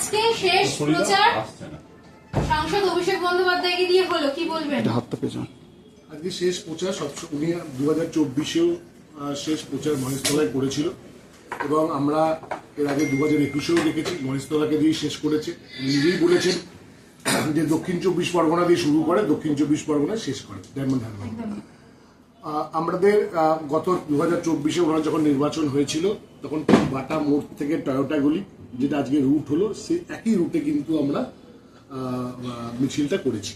আজকে শেষ প্রচার সাংসদ অভিষেক বন্দ্যোপাধ্যায়কে দিয়ে হলো, কি বলবেন? আজকে শেষ প্রচার উনি 2024-এও শেষ প্রচার মহেশতলায় করেছিল এবং আমরা এর আগে 2021-এও দেখেছি মহেশতলাকে দিয়ে শেষ করেছে। নিজেই বলেছেন যে দক্ষিণ 24 পরগনা দিয়ে শুরু করে দক্ষিণ 24 পরগনায় শেষ করে ডায়মন্ড হারবার। আমাদের গত 2024-এ ওনার যখন নির্বাচন হয়েছিল তখন বাটা মোড় থেকে টয়োটা গলি যেটা আজকে রুট হলো সেই একই রুটে কিন্তু আমরা মিছিলটা করেছি।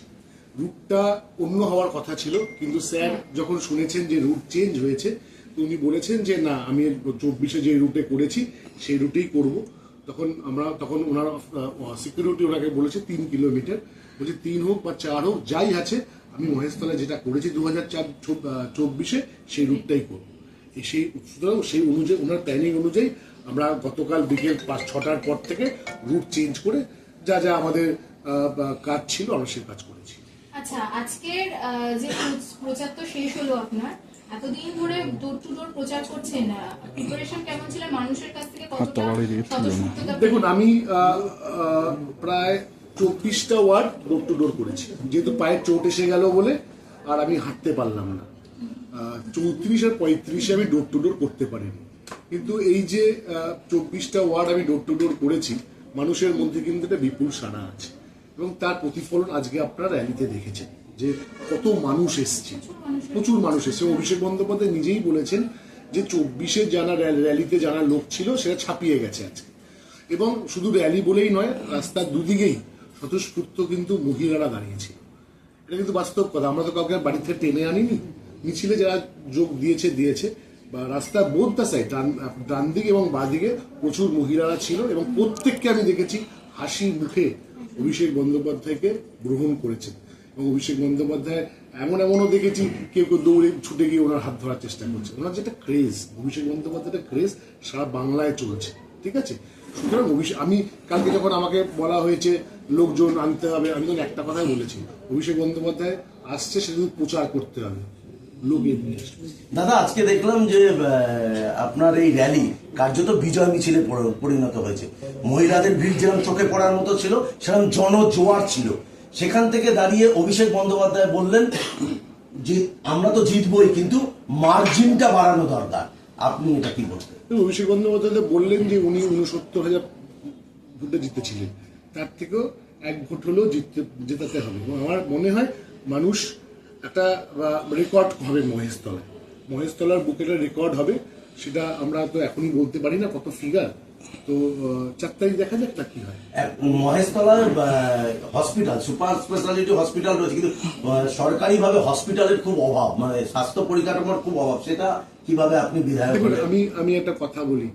রুটটা অন্য হওয়ার কথা ছিল, কিন্তু স্যার যখন শুনেছেন যে রুট চেঞ্জ হয়েছে তো উনি বলেছেন যে না, আমি 24-এ যে রুটে করেছি সেই রুটেই করব। তখন ওনার সিকিউরিটি ওনাকে বলেছে 3 কিলোমিটার, বলছে 3 হোক বা 4 হোক যাই আছে, আমি মহেশতলায় যেটা করেছি 2024-এ সেই রুটটাই করবো। সুতরাং সেই অনুযায়ী ওনার প্ল্যানিং অনুযায়ী আমরা গতকাল বিকেল 5-6টার পর থেকে রুট চেঞ্জ করে যা যা আমাদের কাজ ছিল আমরা সেই কাজ করেছি। আচ্ছা, আজকের যে প্রচার তো শেষ হলো, আপনার এতদিন ধরে ডোর টু ডোর প্রচার করছেন, প্রিপারেশন কেমন ছিল? মানুষের কাছ থেকে কতটা স্বতঃস্ফূর্ততা? দেখুন, আমি প্রায় 24টা ওয়ার্ড ডোর টু ডোর করেছি, যেহেতু পায়ের চোট এসে গেল বলে আর আমি হাঁটতে পারলাম না। 34 আর 35-এ আমি ডোর টু ডোর করতে পারিনি, কিন্তু এই যে 24টা ওয়ার্ড আমি ডোর টু ডোর করেছি মানুষের মধ্যে কিন্তু একটা বিপুল সাড়া আছে এবং তার প্রতিফলন আজকে আপনারা র্যালিতে দেখেছেন যে কত মানুষ এসছে, প্রচুর মানুষ এসছে। অভিষেক বন্দ্যোপাধ্যায় নিজেই বলেছেন যে 24-এ জানা র্যালিতে জানা লোক ছিল সেটা ছাপিয়ে গেছে আজকে। এবং শুধু র্যালি বলেই নয়, রাস্তার দুদিকেই স্বতঃস্ফূর্ত কিন্তু মহিলারা দাঁড়িয়েছিল। এটা কিন্তু বাস্তব কথা, আমরা তো কাউকে বাড়ি থেকে টেনে আনিনি। মিছিলে যারা যোগ দিয়েছে বা রাস্তার বোথ দা সাইড, ডান দিকে এবং বাঁ দিকে প্রচুর মহিলারা ছিল এবং প্রত্যেককে আমি দেখেছি হাসি মুখে অভিষেক বন্দ্যোপাধ্যায়কে গ্রহণ করেছেন। এবং অভিষেক বন্দ্যোপাধ্যায় এমনও দেখেছি কেউ দৌড়ে ছুটে গিয়ে ওনার হাত ধরার চেষ্টা করছে। ওনার যেটা ক্রেজ, অভিষেক বন্দ্যোপাধ্যায়ের ক্রেজ সারা বাংলায় চলছে, ঠিক আছে? সুতরাং আমি কালকে যখন আমাকে বলা হয়েছে লোকজন আনতে হবে, আমি তখন একটা কথাই বলেছি, অভিষেক বন্দ্যোপাধ্যায় আসছে সেটা প্রচার করতে হবে, লোক এমনি আসবে। দাদা, আজকে দেখলাম যে আপনার এই র্যালি কার্যত বিজয় মিছিলে পরিণত হয়েছে। মহিলাদের ভিড় যেরকম চোখে পড়ার মতো ছিল সেরকম জনজোয়ার ছিল। সেখান থেকে দাঁড়িয়ে অভিষেক বন্দ্যোপাধ্যায় বললেন যে আমরা তো জিতবই, কিন্তু মার্জিনটা বাড়ানো দরকার। আপনি এটা কি বলবেন? অভিষেক বন্দ্যোপাধ্যায় বললেন যে উনি 69,000 ভোটে জিতেছিলেন, তার থেকেও 1 ভোট হলেও জেতাতে হবে। আমার মনে হয় মানুষ একটা রেকর্ড হবে মহেশতলার বুকে একটা রেকর্ড হবে। সেটা আমরা তো এখনই বলতে পারি না কত ফিগার, তো 4 তারিখ দেখা যাক না কি হয়। মহেশতলার হসপিটাল, সুপার স্পেশালিটি হসপিটাল রয়েছে, কিন্তু সরকারিভাবে হসপিটালের খুব অভাব, মানে স্বাস্থ্য পরিকাঠামোর খুব অভাব। সেটা কিভাবে আপনি বিধায়ক? দেখুন, আমি একটা কথা বলি,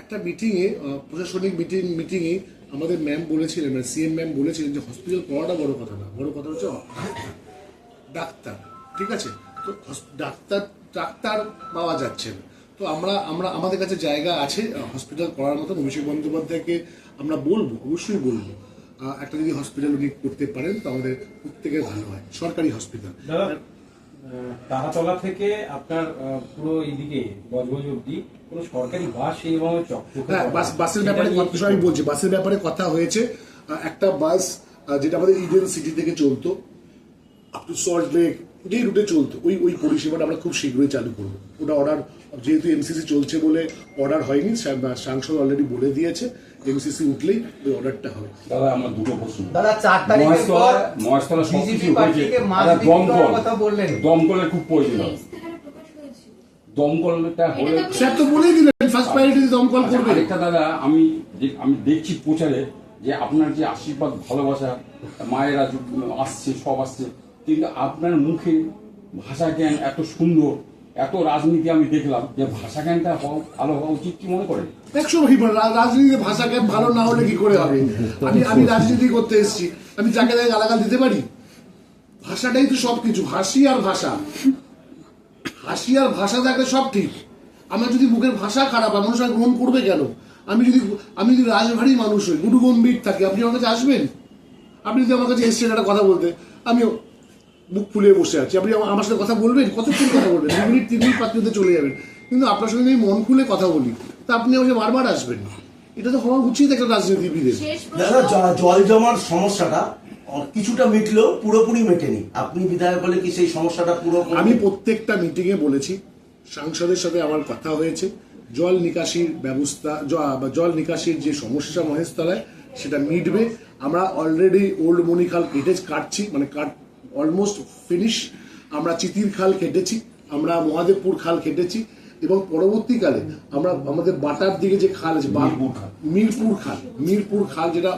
একটা মিটিংয়ে, প্রশাসনিক মিটিংয়ে আমাদের ম্যাম বলেছিলেন, সিএম ম্যাম বলেছিলেন যে হসপিটাল করাটা বড় কথা না, বড় কথা হচ্ছে ডাক্তার, ঠিক আছে? তো ডাক্তার পাওয়া যাচ্ছে না। তো আমরা আমাদের কাছে জায়গা আছে হসপিটাল করার মতন। অভিষেক বন্দ্যোপাধ্যায়কে আমরা বলবো, অবশ্যই বলবো, একটা যদি হসপিটাল উনি করতে পারেন তো আমাদের প্রত্যেকের ভালো হয়, সরকারি হসপিটাল। তারাতলা থেকে আপনার পুরো এইদিকে গজগজ অব্দি কোনো সরকারি বাস সেইভাবে বাসের ব্যাপারে আমি বলছি, বাসের ব্যাপারে কথা হয়েছে। একটা বাস যেটা আমাদের ইডেন সিটি থেকে চলতো আপ টু সল্ট লেক, যেই রুটে চলতো, ওই পরিষেবাটা আমরা খুব শীঘ্রই চালু করবো। ওটা অর্ডার, যেহেতু এমসিসি চলছে বলে অর্ডার হয়নি, সাংসদ অলরেডি বলে দিয়েছে এমসিসি উঠলেই ওই অর্ডারটা হবে। দাদা, আমার দুটো প্রশ্ন। দাদা, 4 তারিখের পর মহেশতলা বিজেপি পার্টিকে মাছ বিক্রি করার কথা বললেন। দমকলের খুব প্রয়োজন। দমকলটা হলে স্যার তো বলেই দিলেন ফার্স্ট প্রায়োরিটি দমকল করবে। আরেকটা দাদা, আমি দেখছি প্রচারে যে আপনার যে আশীর্বাদ, ভালোবাসা, মায়েরা আসছে, সব আসছে, কিন্তু আপনার মুখে ভাষা জ্ঞান এত সুন্দর, এত রাজনীতি আমি দেখলাম, যে ভাষা জ্ঞানটা ভালো হওয়া উচিত, কি মনে করেন? 100 রাজনীতিতে ভাষা জ্ঞান ভালো না হলে কি করে হবে? আমি রাজনীতি করতে এসেছি, আমি যাকে তাকে গালাগাল দিতে পারি? ভাষাটাই তো সবকিছু, হাসি আর ভাষা থাকলে সব ঠিক। আমার যদি মুখের ভাষা খারাপ হয়, মানুষ আর গ্রহণ করবে কেন? আমি যদি রাজভারী মানুষ হই, গুরু গম্ভীর থাকি, আপনি আমার কাছে আসবেন? আপনি যদি আমার কাছে এসছেন একটা কথা বলতে, আমিও মুখ ফুলিয়ে বসে আছি, আপনি আমার সাথে কথা বলবেন? কতক্ষণ কথা বলবেন? 2 মিনিট 3 মিনিট 5 মিনিটে চলে যাবেন। কিন্তু আপনার সঙ্গে আমি মন খুলে কথা বলি, তা আপনি আমাকে বারবার আসবেন। এটা তো হওয়া উচিত একটা রাজনীতিবিদের। শেষ দাদা প্রশ্ন, জল জমার সমস্যাটা কিছুটা মিটলেও পুরোপুরি মেটেনি। আপনি বিধায়ক হলে কি সেই সমস্যাটা পুরো আমি প্রত্যেকটা মিটিংয়ে বলেছি, সাংসদের সাথে আমার কথা হয়েছে, জল নিকাশির ব্যবস্থা বা জল নিকাশির যে সমস্যা মহেশতলায় সেটা মিটবে। আমরা অলরেডি ওল্ড মণিখাল কাটছি, মানে অলমোস্ট ফিনিশ। আমরা চিতির খাল কেটেছি, আমরা মহাদেবপুর খাল কেটেছি, এবং পরবর্তীকালে আমরা আমাদের বাটার দিকে যে খাল আছে মিরপুর খাল যেটা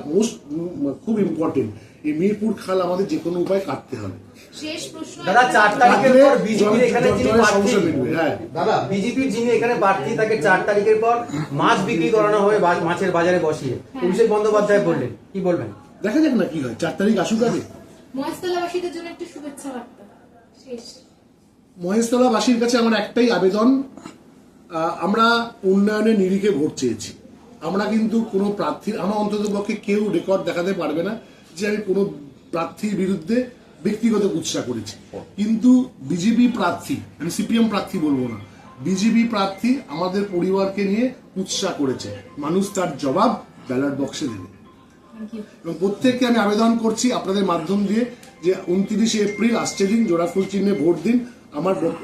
খুব ইম্পর্টেন্ট, এই মিরপুর খাল আমাদের যে কোনো উপায় কাটতে হবে। শেষ প্রশ্ন, দাদা 4 তারিখের পর বিজেপির এখানে যিনি জলের প্রার্থী, সমস্যা মিটবে। হ্যাঁ, দাদা বিজেপির যিনি এখানে প্রার্থী তাকে 4 তারিখের পর মাছ বিক্রি করানো হবে মাছের বাজারে বসিয়ে, অভিষেক বন্দ্যোপাধ্যায় বললেন, কি বলবেন? দেখা যাক না কি হয়, 4 তারিখ আসুক আগে। মহেশতলাবাসীদের জন্য একটু শুভেচ্ছা বার্তা শেষ। মহেশতলাবাসীর কাছে আমার একটাই আবেদন, আমরা উন্নয়নের নিরিখে ভোট চেয়েছি। আমরা কিন্তু কোনো প্রার্থীর, আমার অন্তত পক্ষে কেউ রেকর্ড দেখাতে পারবে না যে আমি কোনো প্রার্থীর বিরুদ্ধে ব্যক্তিগত কুৎসা করেছি। কিন্তু বিজেপি প্রার্থী, আমি সিপিএম প্রার্থী বলবো না, বিজেপি প্রার্থী আমাদের পরিবারকে নিয়ে কুৎসা করেছে। মানুষ তার জবাব ব্যালট বক্সে দেবে। এবং প্রত্যেককে আমি আবেদন করছি আপনাদের মাধ্যম দিয়ে যে 29শে এপ্রিল আসছে দিন, জোড়া ফুল চিহ্নে ভোট দিন।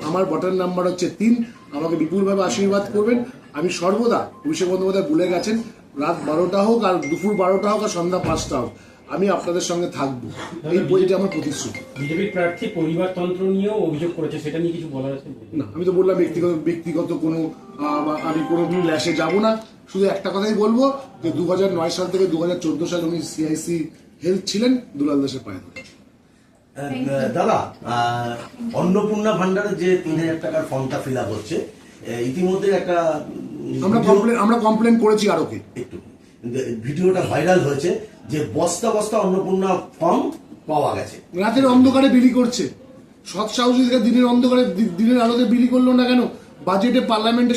আমার বটন নাম্বার হচ্ছে 3। আমাকে বিপুলভাবে আশীর্বাদ করবেন। আমি সর্বদা, অভিষেক বন্দ্যোপাধ্যায় ভুলে গেছেন, রাত 12টা হোক আর দুপুর 12টা হোক আর সন্ধ্যা 5টা হোক, আমি আপনাদের সঙ্গে থাকবো। এই বইটা আমার প্রতিশ্রুতি। বিজেপির প্রার্থী পরিবারতন্ত্র নিয়েও অভিযোগ করেছে, সেটা নিয়ে কিছু বলার আছে? না, আমি তো বললাম ব্যক্তিগত কোনো আমি কোনো ক্ল্যাশে যাব না। শুধু একটা কথাই বলবো যে 2009 সাল থেকে 2014 সাল উনি সিআইসি হেলথ ছিলেন দুলাল দাসের পায়ে ধরে। দাদা অন্নপূর্ণা ভান্ডারে যে 3000 টাকার ফর্মটা ফিল আপ হচ্ছে, ইতিমধ্যে একটা আমরা কমপ্লেন করেছি আরোকে। একটু ভিডিওটা ভাইরাল হয়েছে যে বস্তা বস্তা অন্নপূর্ণা ফর্ম পাওয়া গেছে। রাতের অন্ধকারে বিলি করছে। সৎ সাহসী থেকে দিনের অন্ধকারে দিনের আলোতে বিলি করলো না কেন? বাজেটে পার্লামেন্টে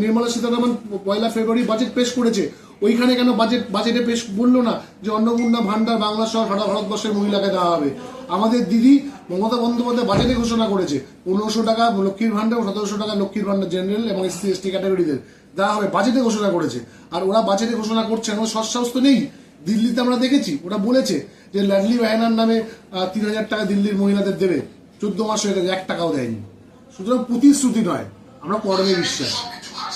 নির্মলা সীতারামন 1 ফেব্রুয়ারি বাজেট পেশ করেছে, ওইখানে কেন বাজেটে পেশ বললো না যে অন্নপূর্ণা ভান্ডার বাংলা সহ সারা ভারতবর্ষের মহিলাকে দেওয়া হবে? আমাদের দিদি মমতা বন্দ্যোপাধ্যায় বাজেটে ঘোষণা করেছে 1500 টাকা লক্ষ্মীর ভান্ডার, 1700 টাকা লক্ষ্মীর ভান্ডার জেনারেল এবং SC/ST ক্যাটাগরিদের দেওয়া হবে, বাজেটে ঘোষণা করেছে। আর ওরা বাজেটে ঘোষণা করছে, আমাদের সৎসাহস তো নেই। দিল্লিতে আমরা দেখেছি ওরা বলেছে যে লাডলি বাহানার নামে 3000 টাকা দিল্লির মহিলাদের দেবে, 14 মাস হয়ে গেছে, 1 টাকাও দেয়নি। সুতরাং প্রতিশ্রুতি নয়, আমরা কর্মে বিশ্বাস।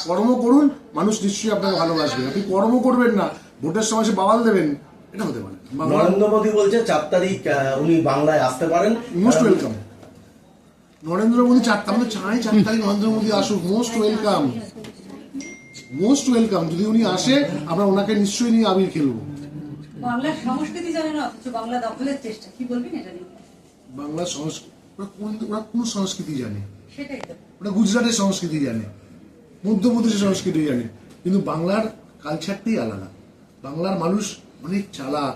কর্ম করুন, মানুষ নিশ্চয়ই আপনাকে ভালোবাসবে। আপনি কর্ম করবেন না, ভোটের সময় সে বাওয়াল দেবেন, এটা হতে পারে। নরেন্দ্র মোদী বলছে 4 তারিখ উনি বাংলায় আসতে পারেন, মোস্ট ওয়েলকাম। নরেন্দ্র মোদী 4 তারিখ নরেন্দ্র মোদী আসুক, মোস্ট ওয়েলকাম, মোস্ট ওয়েলকাম। যদি উনি আসে আমরা ওনাকে নিশ্চয়ই নিয়ে আবির খেলবো। বাংলার সংস্কৃতি জানে না, অথচ বাংলা দখলের চেষ্টা, কি বলবেন এটা নিয়ে? বাংলা সংস্কৃতি, ওরা কোন সংস্কৃতি জানে? সেটাই তো। ওরা গুজরাটের সংস্কৃতি জানে, মধ্যপ্রদেশের সংস্কৃতি জানে, কিন্তু বাংলার কালচারটাই আলাদা। বাংলার মানুষ অনেক চালাক,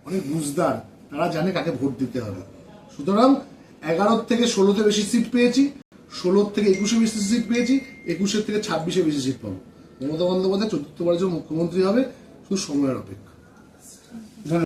অনেক বুঝদার, তারা জানে কাকে ভোট দিতে হবে। সুতরাং 11 থেকে 16-তে বেশি সিট পেয়েছি, 16 থেকে 21-এ বেশি সিট পেয়েছি, 21-এর থেকে 26-এ বেশি সিট পাবো। মমতা বন্দ্যোপাধ্যায় 4র্থবারের জন্য মুখ্যমন্ত্রী হবে, শুধু সময়ের অপেক্ষা।